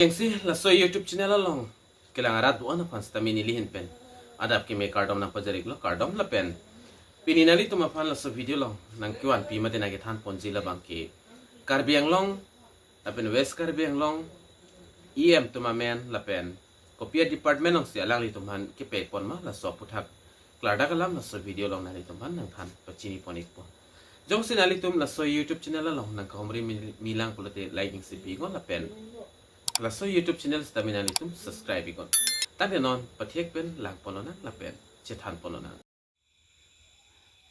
Yang sih lah so YouTube channel long kilang arat buan apa sta minilihin pen adap ki me kardom na pajarik lo kardom la pen pininali to mafan la so video long nang kiwan pi mate nagi than ponji la bangki karbiang long apen west karbiang long em to ma men la pen kopia department long si alang li to man ki pe pon ma la so puthak klarda kalam la so video long nali to man nang than pachini ponik po jong sinali tum la so YouTube channel long nang kamri milang pulote liking si pi gon la pen la so YouTube channel stamina ni tum subscribe ikon tang non pathiek pen lang polona la pen che than polona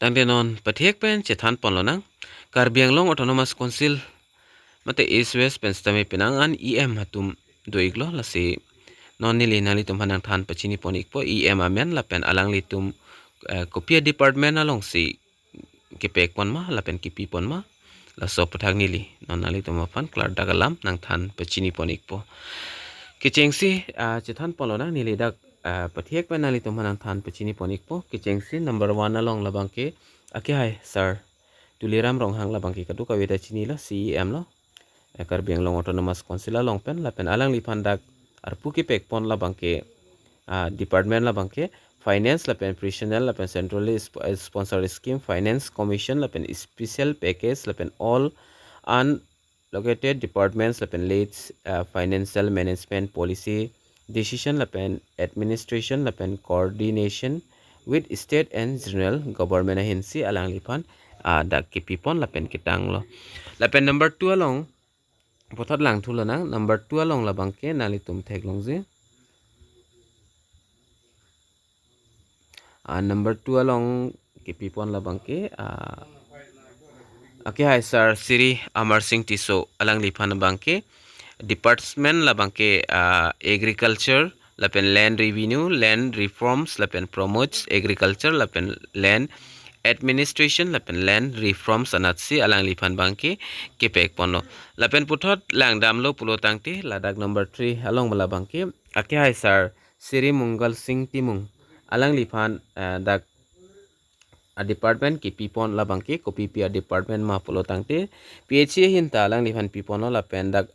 tang non pathiek pen che than polona karbiang long autonomous council mate east west pen stami penang an em hatum doiglo la se non ni nali tum hanang than pachini ponik po em amen la pen alang li tum kopia department along si kepek pon ma la pen kipi pon ma la so pathak nili non nali tum fan klar dagalam nang than pachini ponik po kichengsi chithan polona nili dak pathiek pa nali tum hanang than pachini ponik po kichengsi number 1 along labang ke ake hai sir tuliram rong hang labang ke kadu kaweda chini la cem lo karbiang long autonomous council long pen la pen alang li phandak arpu ki pek pon labang ke department labang ke finance la pen personal la pen centrally sponsored scheme finance commission la pen special package la pen all unallocated departments la pen leads financial management policy decision la pen administration la pen coordination with state and general government agency alang li phan dak ki pipon la pen kitang lo la pen number 2 along pothot lang thulo nang number 2 along la bangke nali tum thek long je number 2 along ki pipon la bangke ake hai sir Siri Amar Singh Tiso alang li phan bangke department la bangke agriculture la pen land revenue land reforms la pen promotes agriculture la pen land administration la pen land reforms anatsi alang li phan bangke ke pek pono la pen puthot lang damlo pulo tangti ladak number 3 along bala bangke ake hai sir Siri Mungal Singh Timung alang li phan dak a department ki pipon la bangke ko pp a department ma pulo tangte phc hin ta alang li phan pipon la pen dak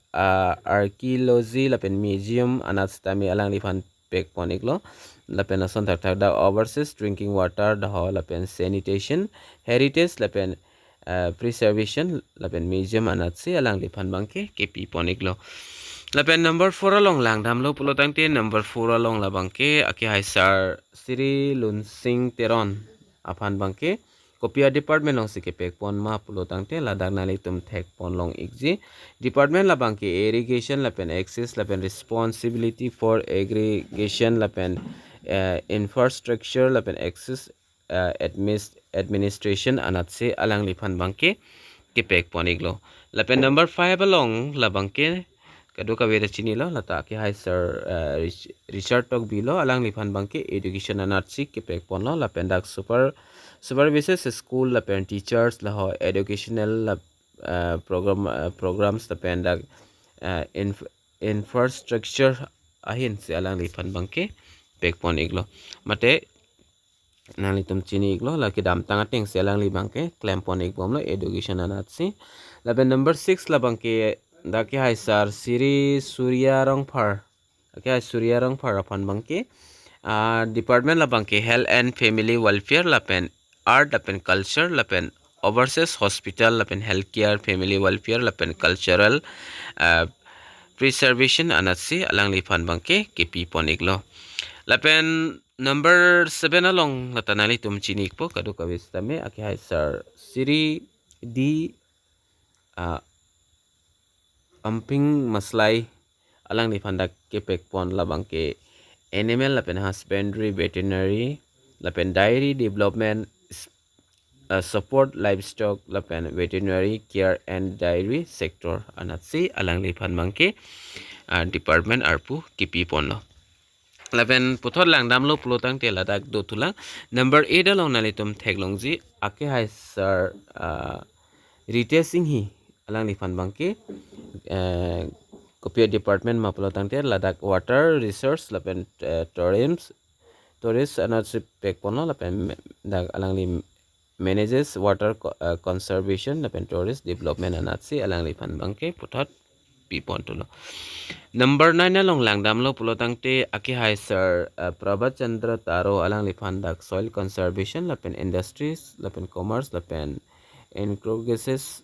archaeology la pen museum anatsta mi alang li phan pek poniklo la pen ason tak tak da overseas drinking water da ho la pen sanitation heritage la pen preservation la pen museum anatsi alang li phan bangke ke pi poniklo la pen number 4 along lang dam lo pulo tangte number 4 along la bangke aki hai sir Sri Lun Singh Teron apan bangke kopia department long sike pek pon ma pulo tangte ladak nali tum thek pon long igji department la bangke irrigation la pen access la pen responsibility for irrigation la pen infrastructure la pen access administration anatse alang li phan bangke ke pek pon iglo la pen number 5 along la bangke kadu ka weda chini lo lata ke hai sir Richard Tok bilo alang li phan bangke education anatsi ke pek pon lo la pen dak supervisors school la pen teachers la ho educational la programs la pen dak infrastructure ahin se alang li phan bangke pek pon iglo mate nali tum chini iglo la ki dam tanga teng se alang li bangke claim pon ig bom lo education anatsi la pen number 6 la bangke daki hai sir Siri Surya Rongphar okay hai Surya Rongphar apan bangke department la bangke health and family welfare la pen art la pen culture la pen overseas hospital la pen healthcare family welfare la pen cultural preservation anatsi alang li phan bangke kepi poniglo la pen number 7 along la tanali tum chinik po kadu kawistame aki hai sir Siri D amping maslai alang ni phandak ke pek pon labang ke animal la pen husbandry veterinary la pen dairy development support livestock la pen veterinary care and dairy sector anatsi alang li phan bangke department arpu kipi pon lo la pen puthot lang dam lo pulo tang te la dak do tulang number 8 along nali tum theklong ji ake hai sir Rite Singh hi alang li phan bangke kopia department ma pulo tangte ladak water resource la pen tourist another pek pono la pen dak alang li manages water conservation la pen tourist development anatsi alang li phan bangke puthot pi pon to lo number 9 na long langdam lo pulotang te aki hai sir Prabhat Chandra Taro alang liphan dak soil conservation lapen industries lapen commerce lapen increases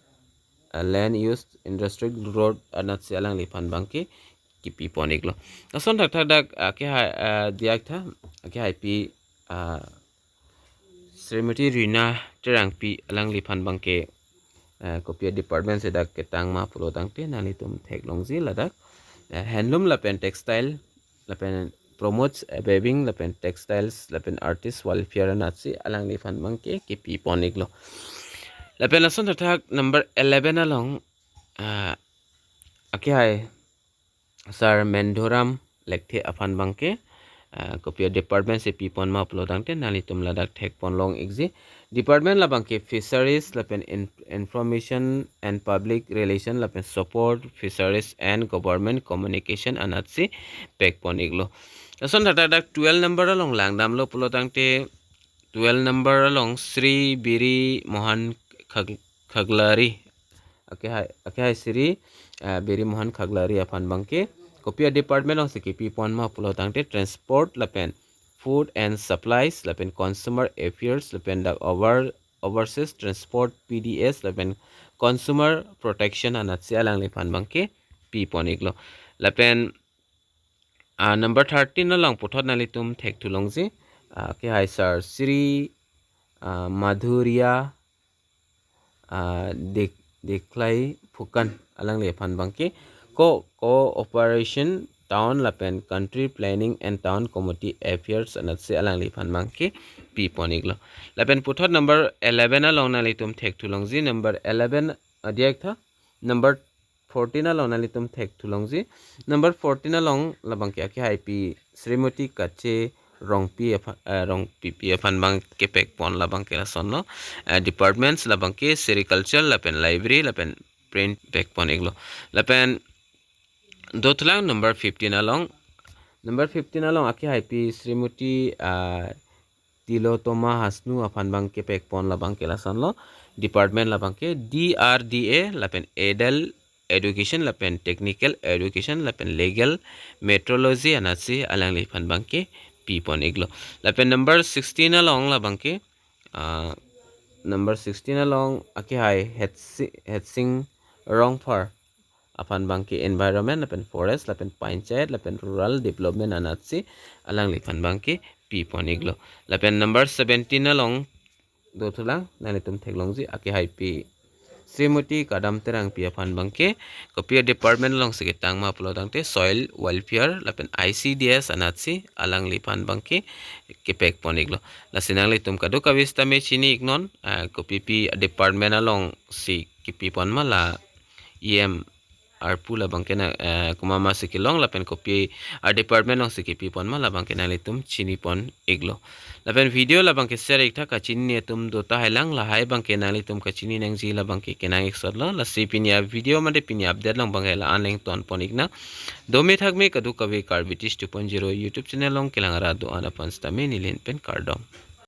land use industrial road anat se alang liphan bangke ki pi pon iglo ason dak dak aki hai diak tha aki hai pi Srimati Rina Terangpi alang liphan bangke kopia department se dak ketang ma pulo tangte nali tum thek longzi ladak handloom lapen textile lapen promotes weaving lapen textiles lapen artist welfare natsi alang liphan bangke kipi poniglo lapen ason thak number 11 along aki hai sir Mendoram lekthe afan bangke kopia department se pipon ma upload angte nali tum ladak thek pon long exi department la bangke fisheries lapen information and public relation lapen support fisheries and government communication anatsi pek pon iglo ason dak 12 number along langdam lo upload angte 12 number along Sri Biri Mohan Khaglari okay Sri Biri Mohan Khaglari afan bangke kopia department of CKP pon ma pulo tangte transport lapen food and supplies lapen consumer affairs lapen dak overseas transport PDS lapen consumer protection anat sialang lipan bangke pi pon iglo lapen number 13 na lang puthot na litum thek tulongji ke hai sir Sri Madhuria deklai phukan alang lipan bangke cooperation town lapen country planning and town committee affairs anat se alang liphan mangke pi poniglo lapen puthot number 11 along na litum thek thulongji number 11 adiak tha number 14 along na litum thek thulongji number 14 along labangke aki hai pi Srimati Kache rong pi afan bang ke pek pon labangke la sonno departments labangke sericulture lapen library lapen print pek poniglo lapen Dotlang number 15 along aki hai pi Srimati Tilotoma Hasnu afan bangke pek pon la bangke la sanlo department la bangke DRDA lapen adult education lapen technical education lapen legal metrology anasi alang liphan bangke pi pon iglo lapen number 16 along la bangke number 16 along aki hai Hetsing Rongphar afan bangke environment lapen forest lapen panchayat lapen rural development anatsi alang liphan bangke pi poniglo lapen number 17 along dotulang nalitum theklongji aki hai pi Srimati Kadam Terang pi afan bangke kopia department along sekitang ma uploadangte soil welfare lapen ICDS anatsi alang liphan bangke kepek poniglo lasinang litum kadu kawista me chini ignon kopi pi department along si kipi pon mala arpu la bangkena kumama sikilong lapen kopi department long sikipi pon ma la bangkena litum chini pon iglo lapen video la bangke share ikta kachini tum dota hailang la hai bangkena litum kachini nang ji la bangke kenang iksodlo la sipinia video made pinia update lang bangela anleng ton pon igna dome thakme kadu kawe carbitis 2.0 YouTube channel long kelangara do ana panstame nilin pen cardom